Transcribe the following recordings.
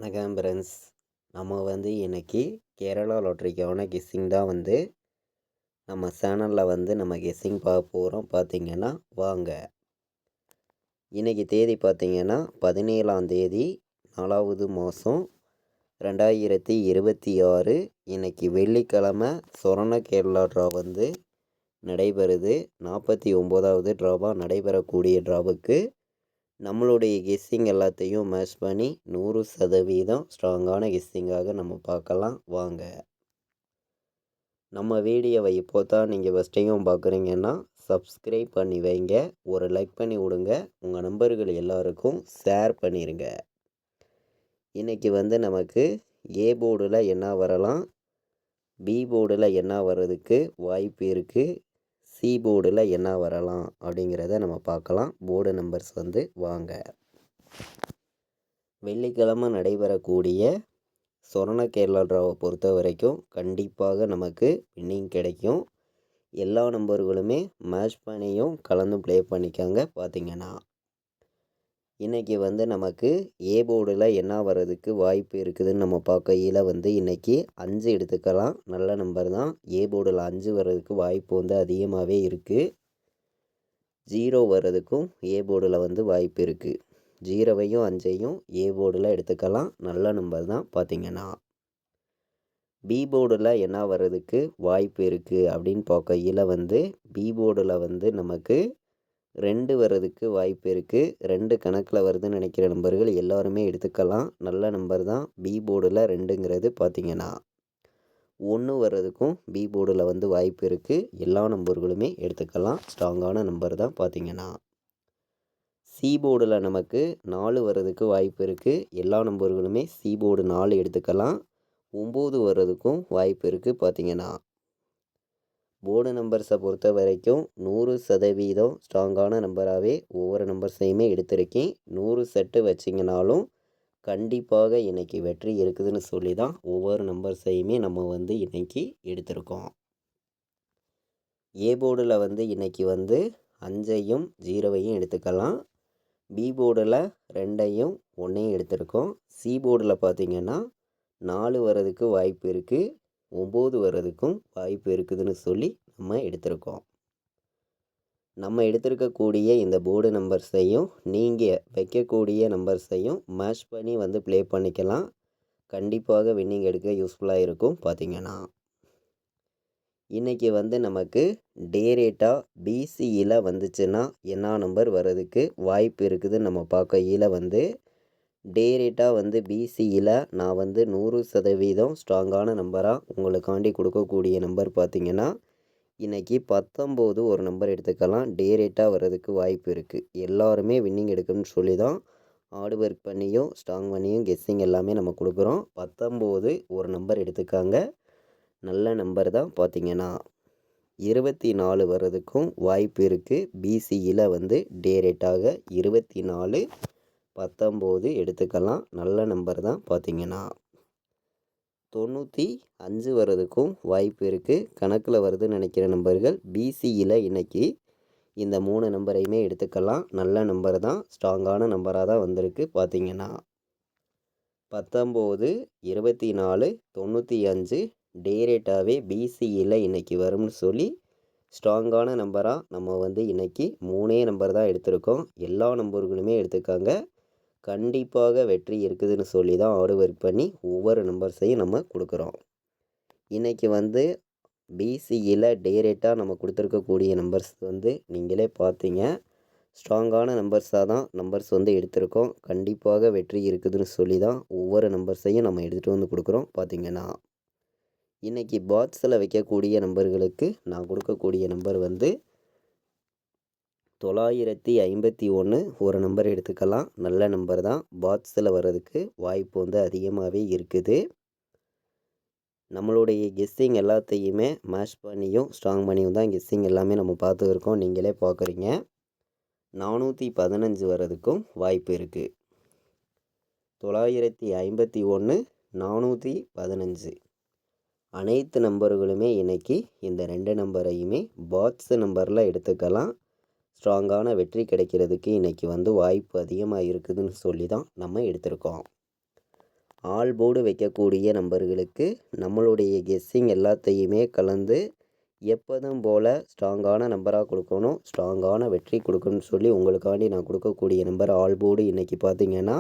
வணக்கம் ஃப்ரெண்ட்ஸ். நம்ம இன்னைக்கு கேரளா லாட்ரிக்கான கெஸ்ஸிங் தான் நம்ம சேனலில் நம்ம கெஸ்ஸிங் பார்க்க போகிறோம். பார்த்தீங்கன்னா வாங்க. இன்றைக்கி தேதி பார்த்தீங்கன்னா 17ஆம் தேதி 4வது மாதம் 2026. இன்றைக்கி வெள்ளிக்கிழமை சொர்ண கேரளா ட்ரா நடைபெறுது. 49வது ட்ராவாக நடைபெறக்கூடிய ட்ராவுக்கு நம்மளுடைய கெஸ்ஸிங் எல்லாத்தையும் மேட்ச் பண்ணி 100% ஸ்ட்ராங்கான கெஸ்ஸிங்காக நம்ம பார்க்கலாம் வாங்க. நம்ம வீடியோவை இப்போ தான் நீங்கள் ஃபஸ்ட் டைம் பார்க்குறீங்கன்னா சப்ஸ்கிரைப் பண்ணி வைங்க, ஒரு லைக் பண்ணி விடுங்க, உங்கள் நண்பர்கள் எல்லாருக்கும் ஷேர் பண்ணிடுங்க. இன்றைக்கி நமக்கு ஏ போர்டில் என்ன வரலாம், பி போர்டில் என்ன வர்றதுக்கு வாய்ப்பு இருக்குது, சி போர்டில் என்ன வரலாம் அப்படிங்கிறத நம்ம பார்க்கலாம். போர்டு நம்பர்ஸ் வாங்க. வெள்ளிக்கிழமை நடைபெறக்கூடிய சொர்ண கேரளா ட்ராவை பொறுத்த வரைக்கும் கண்டிப்பாக நமக்கு வின்னிங் கிடைக்கும். எல்லா நம்பர்களுமே மேட்ச் பண்ணியும் கலந்து ப்ளே பண்ணிக்காங்க. பார்த்திங்கன்னா இன்றைக்கி நமக்கு ஏ போர்டில் என்ன வர்றதுக்கு வாய்ப்பு இருக்குதுன்னு நம்ம பார்க்கையில் இன்றைக்கி 5 எடுத்துக்கலாம். நல்ல நம்பர் தான். ஏ போர்டில் 5 வர்றதுக்கு வாய்ப்பு அதிகமாகவே இருக்குது. 0 வர்றதுக்கும் ஏ போர்டில் வாய்ப்பு இருக்குது. 0வையும் 5ஐயும் ஏ போர்டில் எடுத்துக்கலாம். நல்ல நம்பர் தான். பார்த்திங்கன்னா பி போர்டில் என்ன வர்றதுக்கு வாய்ப்பு இருக்குது அப்படின்னு பார்க்கையில் பி போர்டில் நமக்கு 2 வர்றதுக்கு வாய்ப்பு இருக்குது. 2 கணக்கில் வருதுன்னு நினைக்கிற நம்பர்கள் எல்லாருமே எடுத்துக்கலாம். நல்ல நம்பர் தான். பி போர்டில் 2ங்கிறது பார்த்திங்கன்னா 1 வர்றதுக்கும் பி போர்டில் வாய்ப்பு இருக்குது. எல்லா நம்பர்களுமே எடுத்துக்கலாம். ஸ்ட்ராங்கான நம்பர் தான். பார்த்திங்கன்னா சி போர்டில் நமக்கு 4 வர்றதுக்கு வாய்ப்பு இருக்குது. எல்லா நம்பர்களுமே சி போர்டு 4 எடுத்துக்கலாம். 9 வர்றதுக்கும் வாய்ப்பு இருக்குது. பார்த்திங்கன்னா போர்டு நம்பர்ஸை பொறுத்த வரைக்கும் 100% ஸ்ட்ராங்கான நம்பராகவே ஒவ்வொரு நம்பர்ஸையுமே எடுத்திருக்கேன். 100 செட்டு வச்சிங்கனாலும் கண்டிப்பாக இன்றைக்கி வெற்றி இருக்குதுன்னு சொல்லி தான் ஒவ்வொரு நம்பர்ஸையுமே நம்ம இன்றைக்கி எடுத்திருக்கோம். ஏ போர்டில் இன்றைக்கி 5ஐயும் 0வையும் எடுத்துக்கலாம். பி போர்டில் 2ஐயும் 1ஐயும் எடுத்திருக்கோம். சி போர்டில் பார்த்திங்கன்னா 4 வர்றதுக்கு வாய்ப்பு இருக்குது. 9 வர்றதுக்கும் வாய்ப்பு இருக்குதுன்னு சொல்லி நம்ம எடுத்திருக்கோம். நம்ம எடுத்திருக்கக்கூடிய இந்த போர்டு நம்பர்ஸையும் நீங்கள் வைக்கக்கூடிய நம்பர்ஸையும் மேட்ச் பண்ணி ப்ளே பண்ணிக்கலாம். கண்டிப்பாக வின்னிங் எடுக்க யூஸ்ஃபுல்லாக இருக்கும். பார்த்திங்கன்னா இன்றைக்கி நமக்கு டே ரேட்டாக பிசியில் வந்துச்சுன்னா என்ன நம்பர் வர்றதுக்கு வாய்ப்பு இருக்குதுன்னு நம்ம பார்க்கையில் டே ரேட்டாக பிசியில் நான் 100% ஸ்ட்ராங்கான நம்பராக உங்களுக்காண்டி கொடுக்கக்கூடிய நம்பர் பார்த்திங்கன்னா இன்றைக்கி 19 ஒரு நம்பர் எடுத்துக்கலாம். டே ரேட்டாக வர்றதுக்கு வாய்ப்பு இருக்குது. எல்லாருமே வின்னிங் எடுக்கணும்னு சொல்லி தான் ஹார்ட் ஒர்க் பண்ணியும் ஸ்ட்ராங் பண்ணியும் கெஸ்ஸிங் எல்லாமே நம்ம கொடுக்குறோம். 19 ஒரு நம்பர் எடுத்துக்காங்க. நல்ல நம்பர் தான். பார்த்திங்கன்னா 24 வர்றதுக்கும் வாய்ப்பு இருக்குது. பிசியில் டே ரேட்டாக 24 19 எடுத்துக்கலாம். நல்ல நம்பர் தான். பார்த்திங்கன்னா 95 வர்றதுக்கும் வாய்ப்பு இருக்குது. கணக்கில் வருதுன்னு நினைக்கிற நம்பர்கள் பிசியில் இன்றைக்கி இந்த 3 நம்பரையுமே எடுத்துக்கலாம். நல்ல நம்பர் தான். ஸ்ட்ராங்கான நம்பராக தான் வந்திருக்கு. பார்த்திங்கன்னா 19 24 95 டே ரேட்டாகவே பிசியில் இன்றைக்கி வரும்னு சொல்லி ஸ்ட்ராங்கான நம்பராக நம்ம இன்றைக்கி 3 நம்பர் தான் எடுத்திருக்கோம். எல்லா நம்பர்களுமே எடுத்துக்காங்க. கண்டிப்பாக வெற்றி இருக்குதுன்னு சொல்லி தான் ஹார்ட் ஒர்க் பண்ணி ஒவ்வொரு நம்பர்ஸையும் நம்ம கொடுக்குறோம். இன்றைக்கி பிசியில் டே ரேட்டாக நம்ம கொடுத்துருக்கக்கூடிய நம்பர்ஸ் நீங்களே பார்த்தீங்க. ஸ்ட்ராங்கான நம்பர்ஸாக தான் நம்பர்ஸ் எடுத்திருக்கோம். கண்டிப்பாக வெற்றி இருக்குதுன்னு சொல்லி தான் ஒவ்வொரு நம்பர்ஸையும் நம்ம எடுத்துகிட்டு கொடுக்குறோம். பார்த்திங்கன்னா இன்றைக்கி பாக்ஸில் வைக்கக்கூடிய நம்பர்களுக்கு நான் கொடுக்கக்கூடிய நம்பர் 951 ஒரு நம்பர் எடுத்துக்கலாம். நல்ல நம்பர் தான். பாக்ஸில் வர்றதுக்கு வாய்ப்பு அதிகமாகவே இருக்குது. நம்மளுடைய கெஸ்ஸிங் எல்லாத்தையுமே மேட்ச் பண்ணியும் ஸ்ட்ராங் பண்ணியும் தான் கெஸ்ஸிங் எல்லாமே நம்ம பார்த்துருக்கோம். நீங்களே பார்க்குறீங்க. 415 வர்றதுக்கும் வாய்ப்பு இருக்குது. 951 415 அனைத்து நம்பர்களுமே இன்றைக்கி இந்த 2 நம்பரையுமே பாக்ஸ் நம்பரில் எடுத்துக்கலாம். ஸ்ட்ராங்கான வெற்றி கிடைக்கிறதுக்கு இன்றைக்கி வாய்ப்பு அதிகமாக இருக்குதுன்னு சொல்லி தான் நம்ம எடுத்திருக்கோம். ஆல் போர்டு வைக்கக்கூடிய நம்பர்களுக்கு நம்மளுடைய கெஸ்ஸிங் எல்லாத்தையுமே கலந்து எப்போதும் போல் ஸ்ட்ராங்கான நம்பராக கொடுக்கணும், ஸ்ட்ராங்கான வெற்றி கொடுக்கணும்னு சொல்லி உங்களுக்காண்டி நான் கொடுக்கக்கூடிய நம்பர் ஆல் போர்டு இன்றைக்கி பார்த்திங்கன்னா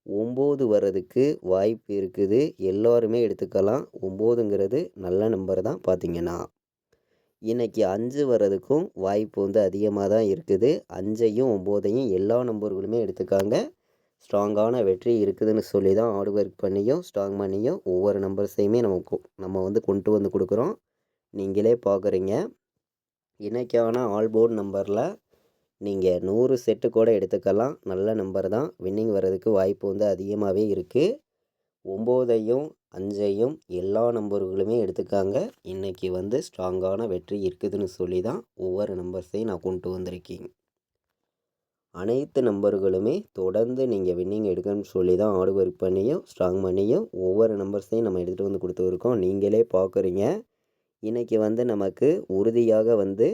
9 வர்றதுக்கு வாய்ப்பு இருக்குது. எல்லோருமே எடுத்துக்கலாம். 9ங்கிறது நல்ல நம்பர் தான். பார்த்திங்கன்னா இன்றைக்கி 5 வர்றதுக்கும் வாய்ப்பு வந்து அதிகமாக தான் இருக்குது. 5ஐயும் 9ஐயும் எல்லா நம்பர்களுமே எடுத்துக்காங்க. ஸ்ட்ராங்கான வெற்றி இருக்குதுன்னு சொல்லி தான் ஹார்ட் ஒர்க் பண்ணியும் ஸ்ட்ராங் பண்ணியும் ஒவ்வொரு நம்பர்ஸையுமே நம்ம வந்து கொண்டு வந்து கொடுக்குறோம். நீங்களே பார்க்குறீங்க. இன்றைக்கான ஆல் போர்டு நம்பரில் நீங்கள் 100 செட்டு கூட எடுத்துக்கலாம். நல்ல நம்பர் தான். வின்னிங் வர்றதுக்கு வாய்ப்பு வந்து அதிகமாகவே இருக்குது. 9ஐயும் 5ஐயும் எல்லா நம்பர்களுமே எடுத்துக்காங்க. இன்றைக்கி வந்து ஸ்ட்ராங்கான வெற்றி இருக்குதுன்னு சொல்லி தான் ஒவ்வொரு நம்பர்ஸையும் நான் கொண்டு வந்திருக்கேன். அனைத்து நம்பர்களுமே தொடர்ந்து நீங்கள் வின்னிங் எடுக்கணும்னு சொல்லி தான் ஹார்ட் ஒர்க் பண்ணியும் ஸ்ட்ராங் பண்ணியும் ஒவ்வொரு நம்பர்ஸையும் நம்ம எடுத்துகிட்டு வந்து கொடுத்துருக்கோம். நீங்களே பார்க்குறீங்க. இன்றைக்கி வந்து நமக்கு உறுதியாக வந்து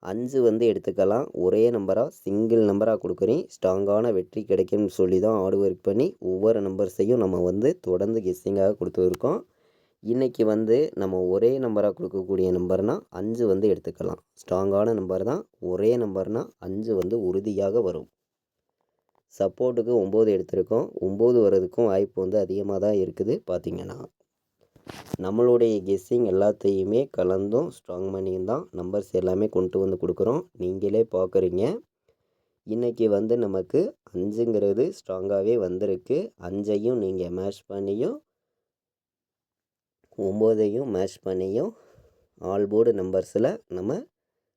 5 வந்து எடுத்துக்கலாம். ஒரே நம்பராக சிங்கிள் நம்பராக கொடுக்குறேன். ஸ்ட்ராங்கான வெற்றி கிடைக்கும்னு சொல்லி தான் ஹார்ட் ஒர்க் பண்ணி ஒவ்வொரு நம்பர்ஸையும் நம்ம வந்து தொடர்ந்து கெஸ்ஸிங்காக கொடுத்துருக்கோம். இன்றைக்கி வந்து நம்ம ஒரே நம்பராக கொடுக்கக்கூடிய நம்பர்னால் 5 வந்து எடுத்துக்கலாம். ஸ்ட்ராங்கான நம்பர் தான். ஒரே நம்பர்னால் 5 வந்து உறுதியாக வரும். சப்போர்ட்டுக்கு 9 எடுத்திருக்கோம். 9 வர்றதுக்கும் வாய்ப்பு வந்து அதிகமாக தான் இருக்குது. பார்த்திங்கன்னா நம்மளுடைய கெஸ்ஸிங் எல்லாத்தையுமே கலந்தும் ஸ்ட்ராங் பண்ணியும் தான் நம்பர்ஸ் எல்லாமே கொண்டு வந்து கொடுக்குறோம். நீங்களே பார்க்குறீங்க. இன்றைக்கி வந்து நமக்கு 5ங்கிறது ஸ்ட்ராங்காகவே வந்திருக்கு. 5ஐயும் நீங்கள் மேட்ச் பண்ணியும் 9ஐயும் மேட்ச் பண்ணியும் ஆல் போர்டு நம்பர்ஸில் நம்ம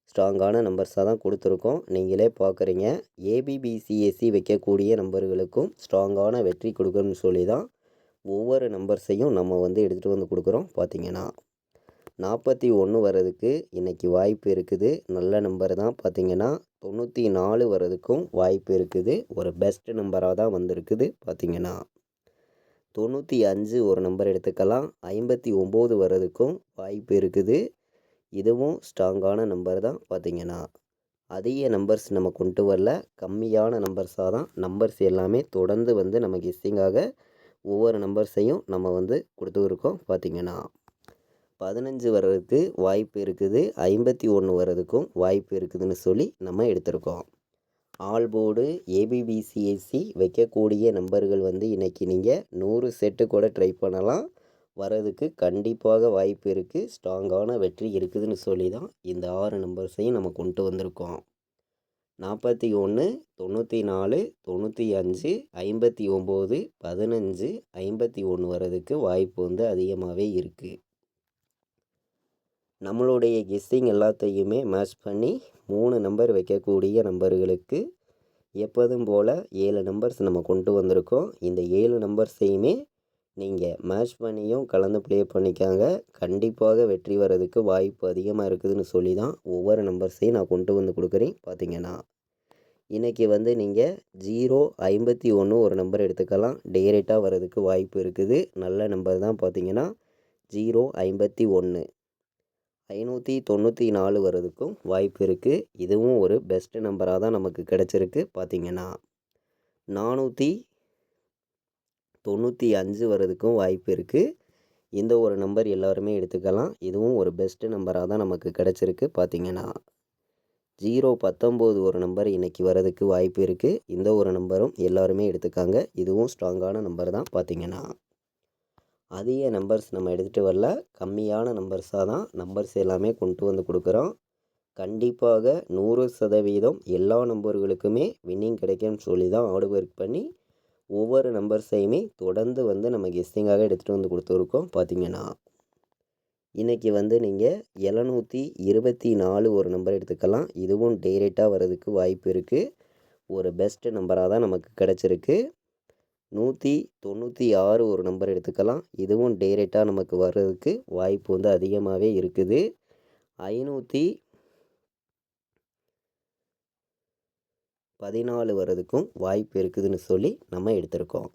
ஸ்ட்ராங்கான நம்பர்ஸாக தான் கொடுத்துருக்கோம். நீங்களே பார்க்குறீங்க. ஏபிபிசிஎஸ்சி வைக்கக்கூடிய நம்பர்களுக்கும் ஸ்ட்ராங்கான வெற்றி கொடுக்கணும்னு சொல்லி தான் ஒவ்வொரு நம்பர்ஸையும் நம்ம வந்து எடுத்துகிட்டு வந்து கொடுக்குறோம். பார்த்திங்கன்னா 41 வர்றதுக்கு இன்றைக்கி வாய்ப்பு இருக்குது. நல்ல நம்பர் தான். பார்த்திங்கன்னா 94 வர்றதுக்கும் வாய்ப்பு இருக்குது. ஒரு பெஸ்ட் நம்பராக தான் வந்திருக்குது. பார்த்திங்கன்னா 95 ஒரு நம்பர் எடுத்துக்கலாம். 59 வர்றதுக்கும் வாய்ப்பு இருக்குது. இதுவும் ஸ்ட்ராங்கான நம்பர் தான். பார்த்திங்கன்னா அதிக நம்பர்ஸ் நம்ம கொண்டு வரல, கம்மியான நம்பர்ஸாக தான் நம்பர்ஸ் எல்லாமே தொடர்ந்து வந்து நம்ம கெஸ்ஸிங்காக ஒவ்வொரு நம்பர்ஸையும் நம்ம வந்து கொடுத்துருக்கோம். பார்த்திங்கன்னா 15 வர்றதுக்கு வாய்ப்பு இருக்குது. 51 வர்றதுக்கும் வாய்ப்பு இருக்குதுன்னு சொல்லி நம்ம எடுத்திருக்கோம். ஆல் போர்டு ஏபிபிசிஎஸ்சி வைக்கக்கூடிய நம்பர்கள் வந்து இன்றைக்கி நீங்கள் 100 செட்டு கூட ட்ரை பண்ணலாம். வர்றதுக்கு கண்டிப்பாக வாய்ப்பு இருக்குது. ஸ்ட்ராங்கான வெற்றி இருக்குதுன்னு சொல்லி தான் இந்த 6 நம்பர்ஸையும் நம்ம கொண்டு வந்திருக்கோம். 41, 94, 95, 59, 15, 51 வர்றதுக்கு வாய்ப்பு வந்து அதிகமாகவே இருக்குது. நம்மளுடைய கெஸ்ஸிங் எல்லாத்தையுமே மேட்ச் பண்ணி 3 நம்பர் வைக்கக்கூடிய நம்பர்களுக்கு எப்போதும் போல் 7 நம்பர்ஸ் நம்ம கொண்டு வந்திருக்கோம். இந்த 7 நம்பர்ஸையுமே நீங்கள் மேட்ச் பண்ணியும் கலந்து ப்ளே பண்ணிக்காங்க. கண்டிப்பாக வெற்றி வர்றதுக்கு வாய்ப்பு அதிகமாக இருக்குதுன்னு சொல்லி தான் ஒவ்வொரு நம்பர்ஸையும் நான் கொண்டு வந்து கொடுக்குறேன். பார்த்திங்கன்னா இன்றைக்கி வந்து நீங்கள் 051 ஒரு நம்பர் எடுத்துக்கலாம். டைரெக்டாக வர்றதுக்கு வாய்ப்பு இருக்குது. நல்ல நம்பர் தான். பார்த்திங்கன்னா 051, 594 வர்றதுக்கும் வாய்ப்பு இருக்குது. இதுவும் ஒரு பெஸ்ட் நம்பராக தான் நமக்கு கிடச்சிருக்கு. பார்த்திங்கன்னா 495 வர்றதுக்கும் வாய்ப்பு இருக்குது. இந்த ஒரு நம்பர் எல்லாருமே எடுத்துக்கலாம். இதுவும் ஒரு பெஸ்ட் நம்பராக தான் நமக்கு கிடச்சிருக்கு. பார்த்திங்கன்னா 019 ஒரு நம்பர் இன்றைக்கி வர்றதுக்கு வாய்ப்பு இருக்குது. இந்த ஒரு நம்பரும் எல்லாருமே எடுத்துக்காங்க. இதுவும் ஸ்ட்ராங்கான நம்பர் தான். பார்த்திங்கன்னா அதிக நம்பர்ஸ் நம்ம எடுத்துகிட்டு வரல, கம்மியான நம்பர்ஸாக தான் நம்பர்ஸ் எல்லாமே கொண்டு வந்து கொடுக்குறோம். கண்டிப்பாக 100% எல்லா நம்பர்களுக்குமே வின்னிங் கிடைக்கும்னு சொல்லி தான் ஹார்ட் ஒர்க் பண்ணி ஒவ்வொரு நம்பர்ஸையுமே தொடர்ந்து வந்து நம்ம கெஸ்ஸிங்காக எடுத்துகிட்டு வந்து கொடுத்துருக்கோம். பார்த்திங்கன்னா இன்றைக்கி வந்து நீங்கள் 724 ஒரு நம்பர் எடுத்துக்கலாம். இதுவும் டைரெக்டாக வர்றதுக்கு வாய்ப்பு இருக்குது. ஒரு பெஸ்ட் நம்பராக தான் நமக்கு கிடச்சிருக்கு. 196 ஒரு நம்பர் எடுத்துக்கலாம். இதுவும் டைரெக்டாக நமக்கு வர்றதுக்கு வாய்ப்பு வந்து அதிகமாகவே இருக்குது. 514 வர்றதுக்கும் வாய்ப்பு இருக்குதுன்னு சொல்லி நம்ம எடுத்திருக்கோம்.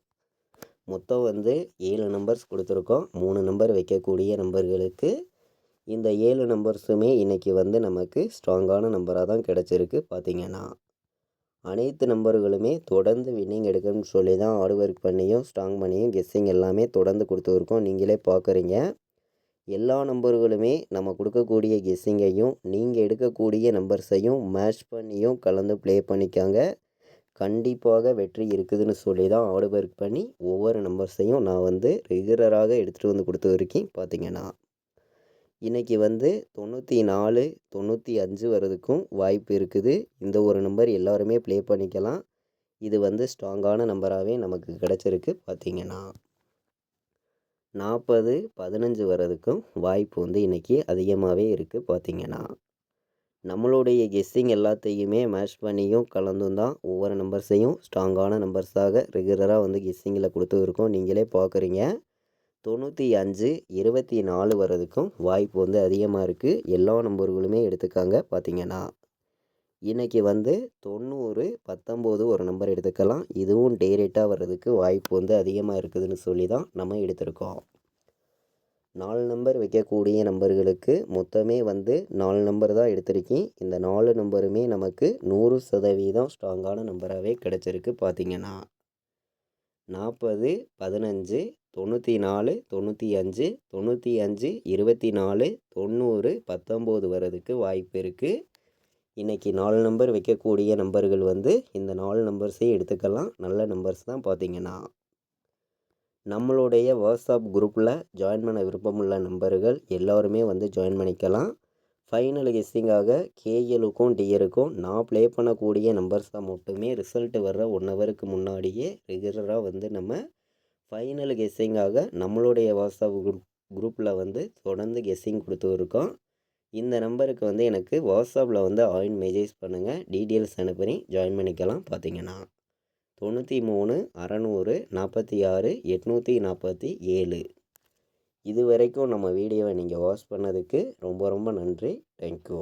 மொத்தம் வந்து 7 நம்பர்ஸ் கொடுத்துருக்கோம். 3 நம்பர் வைக்கக்கூடிய நம்பர்களுக்கு இந்த 7 நம்பர்ஸுமே இன்றைக்கி வந்து நமக்கு ஸ்ட்ராங்கான நம்பராக தான் கிடச்சிருக்கு. பார்த்திங்கன்னா அனைத்து நம்பர்களுமே தொடர்ந்து வின்னிங் எடுக்கணும்னு சொல்லி தான் ஹார்ட் ஒர்க் பண்ணியும் ஸ்ட்ராங் பண்ணியும் கெஸ்ஸிங் எல்லாமே தொடர்ந்து கொடுத்துருக்கோம். நீங்களே பார்க்குறீங்க. எல்லா நம்பர்களுமே நம்ம கொடுக்கக்கூடிய கெஸ்ஸிங்கையும் நீங்கள் எடுக்கக்கூடிய நம்பர்ஸையும் மேட்ச் பண்ணியும் கலந்து ப்ளே பண்ணிக்காங்க. கண்டிப்பாக வெற்றி இருக்குதுன்னு சொல்லி தான் ஹார்ட் ஒர்க் பண்ணி ஒவ்வொரு நம்பர்ஸையும் நான் வந்து ரெகுலராக எடுத்துகிட்டு வந்து கொடுத்துருக்கேன். பார்த்தீங்கன்னா இன்றைக்கி வந்து 94 95 வர்றதுக்கும் வாய்ப்பு இருக்குது. இந்த ஒரு நம்பர் எல்லாருமே ப்ளே பண்ணிக்கலாம். இது வந்து ஸ்ட்ராங்கான நம்பராகவே நமக்கு கிடச்சிருக்கு. பார்த்திங்கன்னா 40 15 வர்றதுக்கும் வாய்ப்பு வந்து இன்றைக்கி அதிகமாகவே இருக்குது. பார்த்திங்கன்னா நம்மளுடைய கெஸ்ஸிங் எல்லாத்தையுமே மேட்ச் பண்ணியும் கலந்தும் தான் ஒவ்வொரு நம்பர்ஸையும் ஸ்ட்ராங்கான நம்பர்ஸாக ரெகுலராக வந்து கெஸ்ஸிங்கில் கொடுத்துருக்கோம். நீங்களே பார்க்குறீங்க. 95 24 வர்றதுக்கும் வாய்ப்பு வந்து அதிகமாக இருக்குது. எல்லா நம்பர்களுமே எடுத்துக்காங்க. பார்த்திங்கன்னா இன்றைக்கி வந்து 90 19 ஒரு நம்பர் எடுத்துக்கலாம். இதுவும் டேரெக்டாக வர்றதுக்கு வாய்ப்பு வந்து அதிகமாக இருக்குதுன்னு சொல்லி தான் நம்ம எடுத்திருக்கோம். 4 நம்பர் வைக்கக்கூடிய நம்பர்களுக்கு மொத்தமே வந்து 4 நம்பர் தான் எடுத்திருக்கேன். இந்த 4 நம்பருமே நமக்கு 100% ஸ்ட்ராங்கான நம்பராகவே கிடச்சிருக்கு. பார்த்திங்கன்னா 40 15 94 95 95 24 90 19 வர்றதுக்கு வாய்ப்பு இருக்குது. இன்றைக்கி 4 நம்பர் வைக்கக்கூடிய நம்பர்கள் வந்து இந்த 4 நம்பர்ஸையும் எடுத்துக்கலாம். நல்ல நம்பர்ஸ் தான். பார்த்திங்கன்னா நம்மளுடைய வாட்ஸ்அப் குரூப்பில் ஜாயின் பண்ண விருப்பமுள்ள நம்பர்கள் எல்லோருமே வந்து ஜாயின் பண்ணிக்கலாம். ஃபைனல் கெஸ்ஸிங்காக கேஎலுக்கும் டிஆருக்கும் நான் ப்ளே பண்ணக்கூடிய நம்பர்ஸை மட்டுமே ரிசல்ட்டு வர்ற 1 ஹவருக்கு முன்னாடியே ரெகுலராக வந்து நம்ம ஃபைனல் கெஸ்ஸிங்காக நம்மளுடைய வாட்ஸ்அப் குரூப்பில் வந்து தொடர்ந்து கெஸ்ஸிங் கொடுத்துருக்கோம். இந்த நம்பருக்கு வந்து எனக்கு வாட்ஸ்அப்பில் வந்து ஆயின் மெசேஜ் பண்ணுங்கள். டீட்டெயில்ஸ் அனுப்பி ஜாயின் பண்ணிக்கலாம். பார்த்திங்கன்னா 93 600 46 847 இது வரைக்கும் நம்ம வீடியோவை நீங்கள் வாட்ச் பண்ணதுக்கு ரொம்ப ரொம்ப நன்றி. தேங்க்யூ.